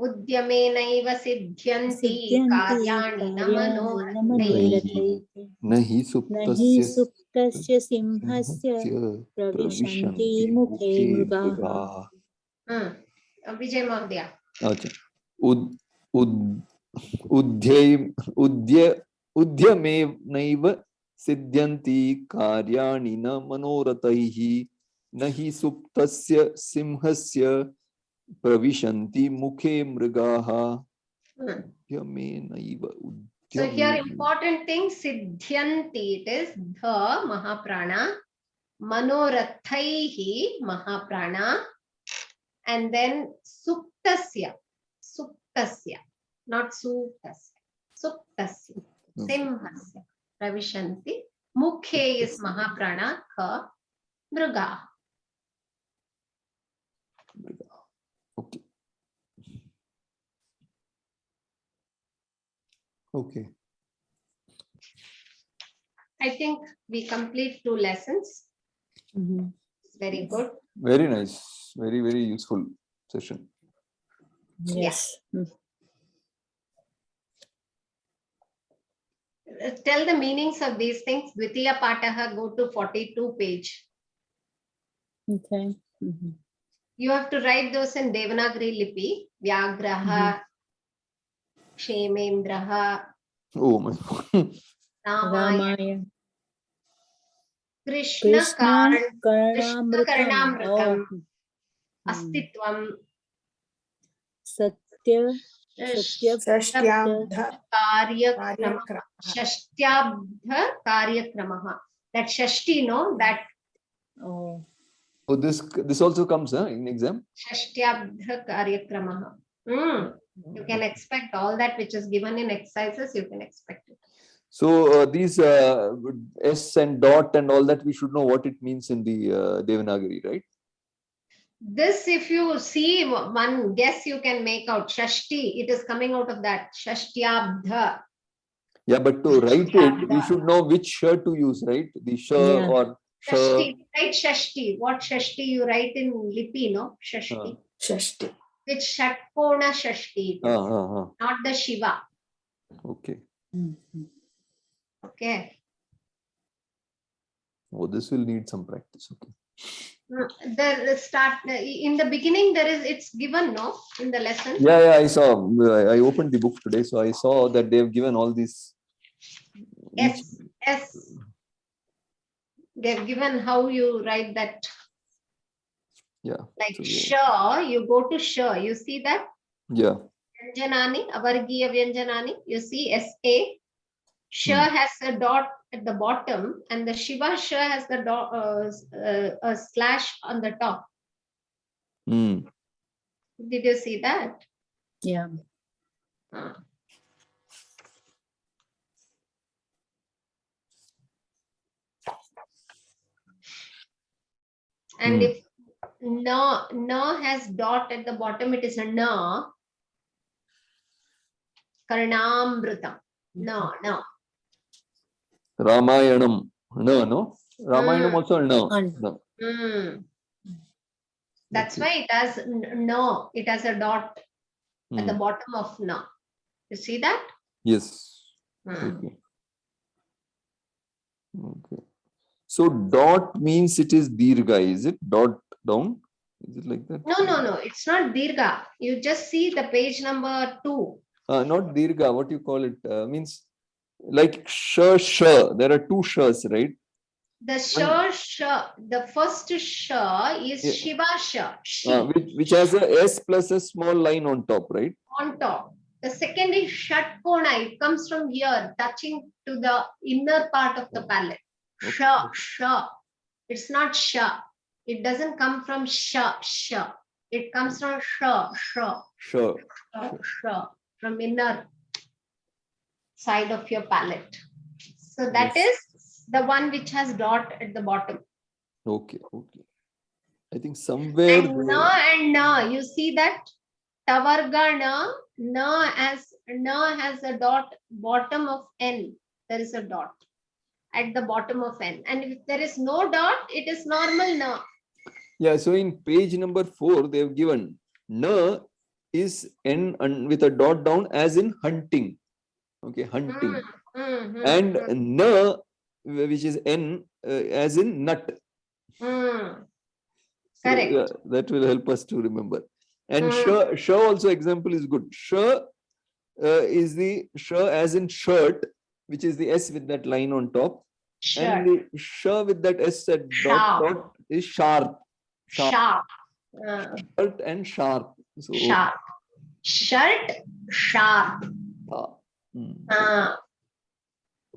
उद्यमेनैव सिद्ध्यन्ति कार्याणि न मनोरथैः न हि न हि सुप्तस्य सुप्तस्य सिंहस्य प्रविशन्ति मुखे मृगाः. Vijay Mahodaya. अच्छा. उद्यमेनैव सिद्ध्यन्ति कार्याणि न मनोरथैः न हि सुप्तस्य सिंहस्य प्रविशन्ति मुखे मृगाः. उद्यमेनैव. So here important thing, siddhyanti, it is the Mahaprana, manorathaihi Mahaprana, and then suptasya, not suptasya, suptasya, simhasya, pravishanti, mukhe is Mahaprana, ka, mruga. Okay. Okay. I think we complete 2 lessons. It's very good. Very nice. Very, very useful session. Yes. Tell the meanings of these things. Dvitiya Pataha, go to 42 page. Okay. You have to write those in Devanagari Lipi. Vyagraha, Kshemendraha, Oh my God. Ramaya, Ramaya. Krishna Karnamrutam. Karnamrutam, Astitvam, Satya. षष्ट्याब्ध Karyakrama, Shashthyabdha Karyakramaha. That Shashti, no? That Oh. Oh, this also comes in exam. Shashthyabdha Karyakramaha. You can expect all that which is given in exercises, you can expect it. So these S and dot and all that, we should know what it means in the Devanagari, right? This, if you see one guess, you can make out. Shashti, it is coming out of that. Shashtyabdha. Yeah, but to write it, we should know which sh to use, right? The sh Yeah. or sh. Shashti, write Shashti. What Shashti you write in Lipi, no? Shashti. षष्टि. With Shatkona Shashti, it is, not the Shiva. Okay. Okay. Oh, this will need some practice. Okay. The start in the beginning, it's given, no, in the lesson. Yeah, I saw. I opened the book today, so I saw that they have given all these. Yes. They've given how you write that. Yeah. Like so, Sha, you go to Sha, you see that? Yeah. Vyanjanani, Avargiya Vyanjanani, you see SA. Sha has a dot at the bottom, and the Shiva Sha has the dot, a slash on the top. Mm. Did you see that? Yeah. And if na has dot at the bottom, it is a na. Karnamrutam. No. Ramayanam. No. Ramayanam also no. That's Okay. why it has no. It has a dot at the Mm. bottom of na. You see that? Yes. Okay. Okay. So dot means it is dirgha, is it? Dot down? Is it like that? No. It's not dirgha. You just see the page number 2. Not dirgha. What you call it? Means like sh. There are 2 shs, right? The the first sh is Yeah. Shiva sh, she, which has a S plus a small line on top, right? on top. The second is Shatkona. It comes from here, touching to the inner part of the palate. Sh, Okay. sh. It's not sha. It doesn't come from sha, sha. It comes from sha, sha, Sure. sha, from inner side of your palate. So that Yes. is the one which has dot at the bottom. Okay. Okay. I think somewhere. And na, you see that Tavarga na has a dot bottom of N. There is a dot at the bottom of N. And if there is no dot, it is normal na. Yeah, so in page number 4, they have given na is N with a dot down as in hunting. Okay, hunting. And na, which is N as in nut. So, Correct. that will help us to remember. And sh also example is good. Sh is the sh as in shirt, which is the S with that line on top. Shirt. And the sh with that S at Sharp. dot is sharp. Sharp. Shirt and sharp. So, Sharp. Shirt, sharp.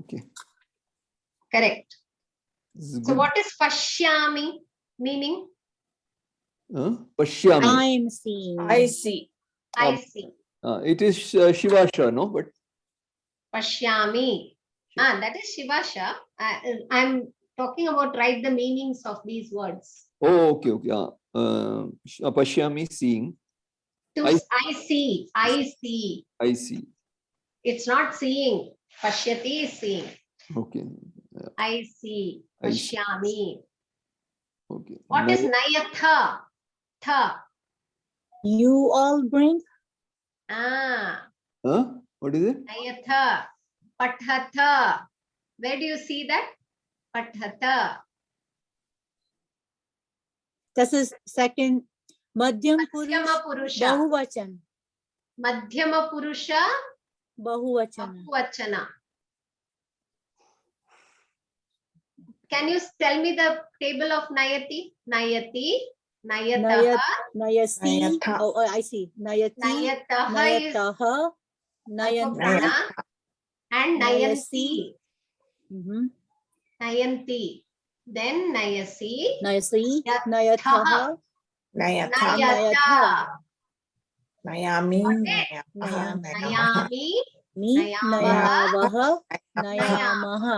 Okay. Correct. This is So good. what is pashyami meaning? Pashyami. I'm seeing. I see. I see. It is Shivasha, no? But Pashyami. That is Shivasha. I'm talking about write the meanings of these words. oh, okay, okay. Pashyami, seeing. I see. I see. I see. It's not seeing. Pashyati is seeing. Okay. I see. I see. Pashyami. Okay. What is Nayatha? Tha. You all bring. What is it? Nayatha. Pathatha. Where do you see that? Pathatha. This is second. Madhyam Madhyama Purush. Purusha. Bahuvachan. Madhyama Purusha. Bahuvachana. Bahuvachana. Can you tell me the table of Nayati? Nayati. Nayataha. Nayasi. Nayatha. Oh, I see. Nayati. Nayataha is Nayataha. Nayanta. Prana. And Nayanti. Mhm. Nayanti. Then Nayasi. Nayasi. Yathaha. Nayatha. Nayatha. Nayata. Nayami. Okay. Nayamaha. Nayami. Me. Nayavaha. Nayamaha.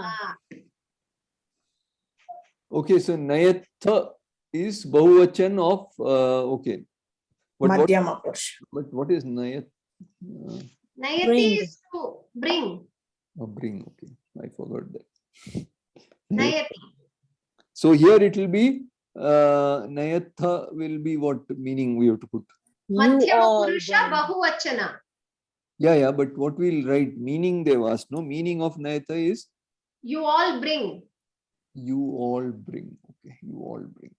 Okay, so Nayatha is Bahuvachan of, okay. But Madhyama Purusha. what is Nayat? Nayati Bring. is to bring. Bring, okay. I forgot that. Nayati. So here it will be, Nayatha will be what meaning we have to put? You Madhyama all Purusha bring. Bahuvachana. Yeah, but what we'll write, meaning they've asked, no? Meaning of Nayatha is You all bring. you all bring. Okay, you all bring.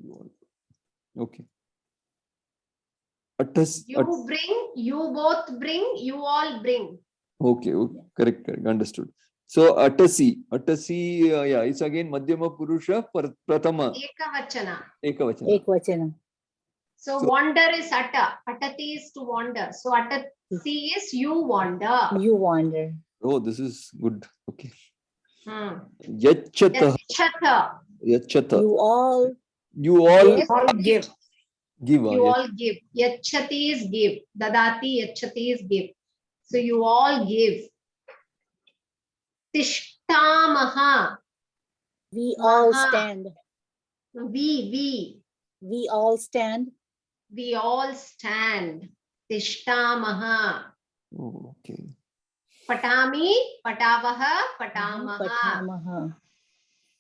You all bring. Okay. You bring, you both bring, you all bring. Okay, correct, understood. So Atasi, yeah, it's again Madhyama Purusha Prathama. Ekavachana. Ekavachana. Ekvachana. So So- wander is Atta. Atati is to wander. So Atati is you wander. You wander. Oh, this is good. Okay. Yachata. Yachata. You all. You all Yes. All give. give. You all give. Yachati is give. Dadati yachati is give. So you all give. Tishtamaha. We all Maha. stand. We We all stand. all stand. Tishtamaha. Oh, okay. Patami, patavaha, patamaha. Patamaha.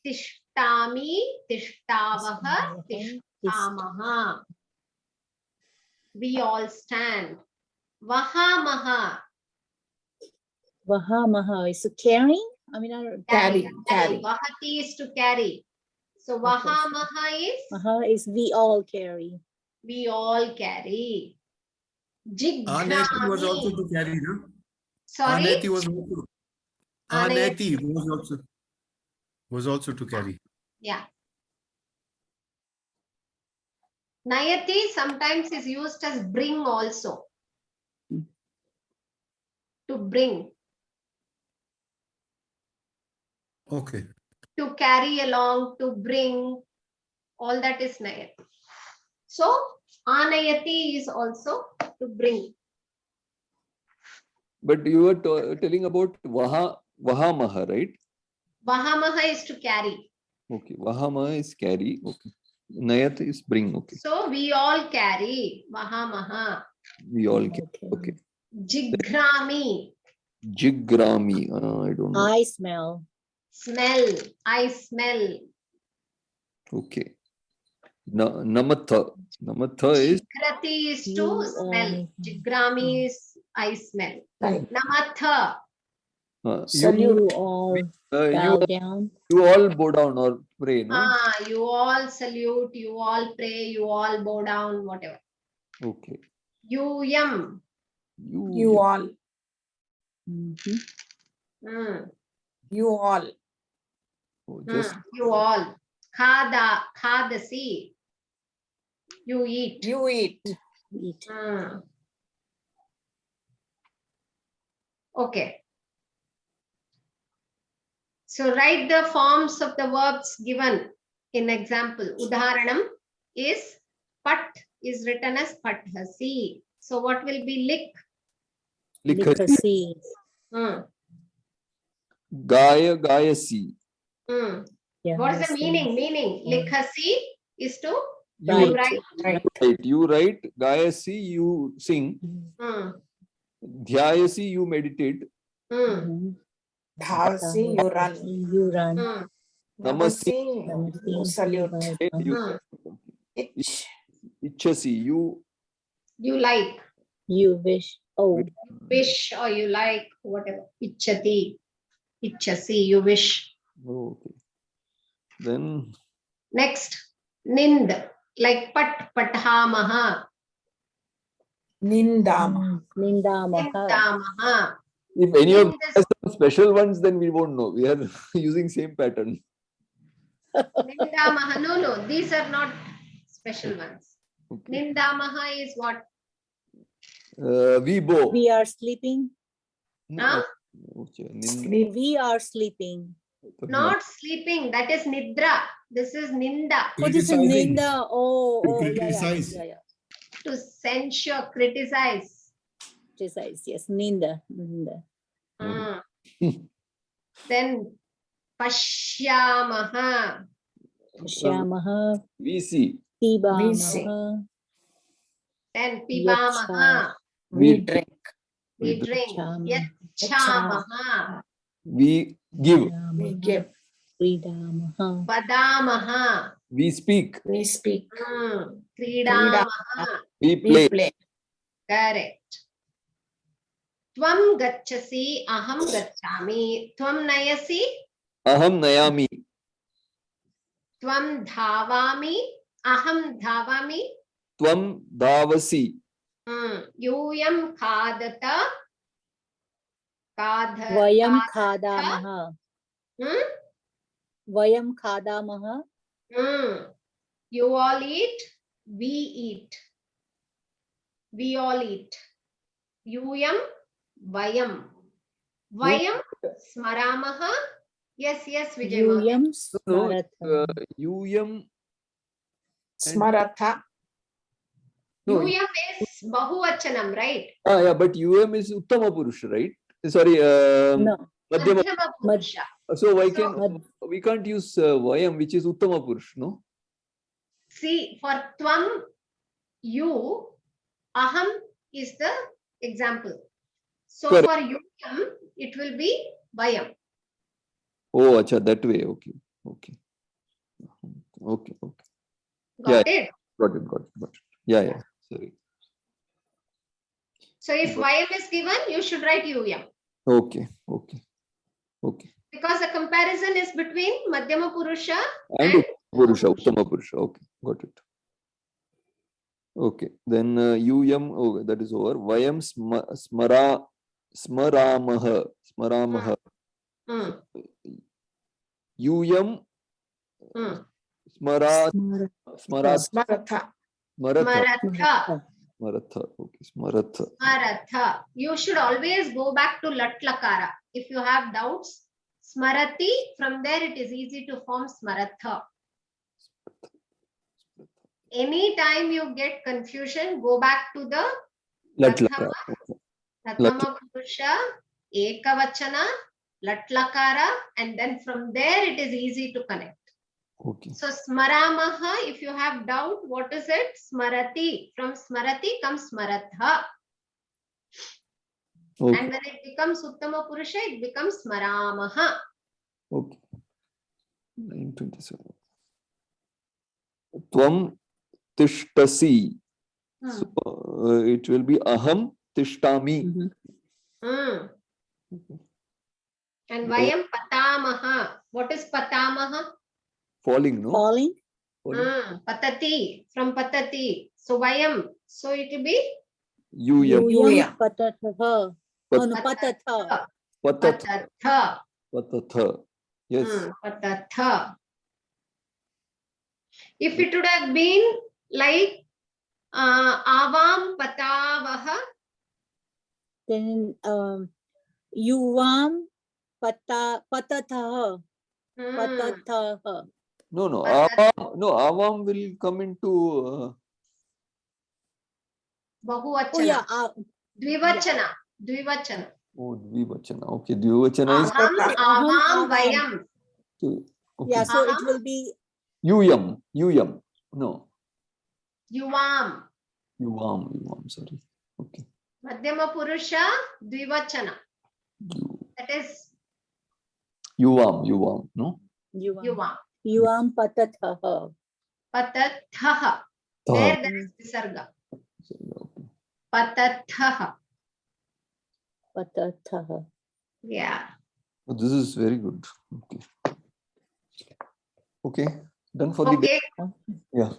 Tishtami, tishtavaha, tishtamaha. We all stand. Vahamaha. Vahamaha is to carry. I mean, Carry. Vahati is to carry. So Okay. Vahamaha is Maha is we all carry. we all carry. Aneti was also Jigrami. to carry, no? Sorry? Aneti was also. Aneti. Aneti was also. was also to carry. Yeah. Nayati sometimes is used as bring also. To bring, Okay. to carry along, to bring, all that is nayati. So anayati is also to bring. But you were telling about vahamaha, right? Vahamaha is to carry. Okay, vahamaha is carry. Okay, nayat is bring. Okay, So we all carry vahamaha. we all carry. Okay, Jigrami, jigrami. I don't know. I smell. smell, I smell. Okay, namatha. Namatha is Jigrati is to You smell. all- Jigrami is I smell. Right. Namatha, you. Salute. You all You bow down. you all bow down or pray, no? you all salute, you all pray, you all bow down, whatever. Okay, Yum. You all. Mhm. You all. just You all. Khadasi. You eat. You eat. Eat. Okay. So write the forms of the verbs given in example. Udharanam is pat is written as pathasi. So what will be lik? Likhasi. Hmm. gaya gayasi. Hmm. Yeah, What is the that's meaning? Meaning likhasi is to You Right. write. Right. write. You write. Gayasi you sing. Hmm. Dhyayasi you meditate. Hmm. Mhm. Dhasi, you run. You run. Hmm. Namasi Namasi, you salute. you Ich. ichasi you You like, You wish. Oh, wish, or you like, whatever. Ichati, ichasi, you wish. oh, okay. Then Next, nind, like pathamaha, Nindama. Nindamaha. nindamaha. if any of Nind us is has some special ones, then we won't know. We are using same pattern. nindamaha. No, these are not special ones. Okay. Nindamaha is what? We bow. We are sleeping. Huh? Okay. Sleep. We are sleeping. Not sleeping, that is nidra. This is ninda, Oh, this is Criticizing. Ninda. Oh, yeah, Criticize. yeah. to censure, criticize. Criticize. Yes, Ninda. Ninda. Hmm. Then pashyamaha, Shyamaha. We see. Pibamaha. then pibamaha, We drink. we drink. Chama. Yachamaha, We give. We give. Pridamaha. vadamaha, We speak. We speak. kridamaha. We We play. play. Correct. Tvam gachasi, aham gachami. Tvam nayasi, Aham nayami. tvam dhavami, aham dhavami. Tvam dhavasi. Yuyam khadata, Vayam khadamaha. Vayam khadamaha. You all eat, we eat. We all eat. Yuyam, vayam. Vayam, smaramaha. Yes, Vijay. Yuyam No, smaratha. Yuyam. Smaratha. No, Yuyam is bahuvachanam, right? yeah, but UM is Uttama Purusha, right? Sorry, No. Madhyama. Madhyama purusha. So why So- we can't use Vayam, which is Uttama Purusha, no? See, for tvam, you, aham is the example. So Correct. for yuyam, it will be vayam. Oh, acha, that way. Okay. Got it? Got it. Yeah. Sorry. So if vayam is given, you should write yuyam. Okay. Because the comparison is between Madhyama Purusha And and Purusha, Uttama Purusha. Okay, got it. Okay, then Yuyam, oh, that is over. Vayam smaramaha. Hmm. Yuyam Hmm. Smarat Smarat Smaratha. Smaratha. Smaratha. Smaratha. Okay. Smaratha. Smaratha. You should always go back to lat lakara. If you have doubts, smarati, from there it is easy to form smaratha. Anytime you get confusion, go back to the Lat Prathama, Lakara. Prathama Purusha, Ekavachana, lat lakara, and then from there it is easy to connect. Okay. So smaramaha, if you have doubt, what is it? Smarati. From smarati comes smaratha. Okay. And when it becomes Uttama Purusha, it becomes smaramaha. Okay. 927. Tvam tishtasi. Hmm. So it will be aham tishtami. Mhm. Hmm. And vayam patamaha. What is patamaha? Falling, no? Falling. Falling. Patati. From patati. So vayam. So it will be Yuyam. Yuyam patatha. Pat- Oh, no, patatha. Patat. patatha. Patatha. Yes. Patatha. If it would have been like avam patavaha, Then yuvam patatha. Patatha. No, no. Patat- Avam will come into Oh yeah. bahuvachana, dvivachana, dvivachana. Dvivachana. Okay. Dvivachana is Aham, avam, vayam. okay. Yeah, so it Aham. will be Yuyam. Yuyam. No. Yuvam. Yuvam. Sorry. Okay. Madhyama Purusha, dvivachana. Yu- That is Yuvam. No. yuvam. yuvam. Yuvam patatha. Patathaha. There is visarga. Okay. Patathaha. Patatha. Yeah. Oh, this is very good. Okay. Okay. Done for the day. Okay. Yeah.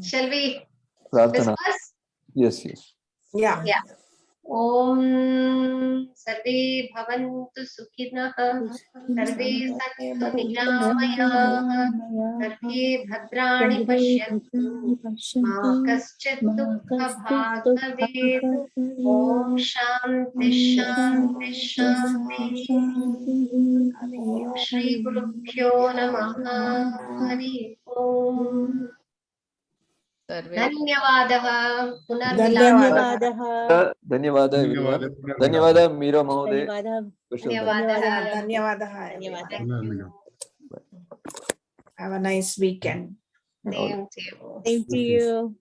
Shall we Prarthana. discuss? Yes. Yeah. Yeah. Om Sarve Bhavantu Sukhinah Sarve Santu Niramayah Sarve Bhadrani Pashyantu Ma Kaschit Dukkha Bhag Bhavet Om Shanti Shanti Shanti Om Shri Gurubhyo Namaha Hari Om Sarve. Dhanyavadah Dhanyavadah. Dhanyavadah. Dhanyavada everyone. Dhanyavada. Dhanyavada Meera Mahoday. Dhanyavadah. Special Dhanyavadah. Dhanyavadah. Dhanyavadah. Thank you. Have a nice weekend. Same to you. Same to you.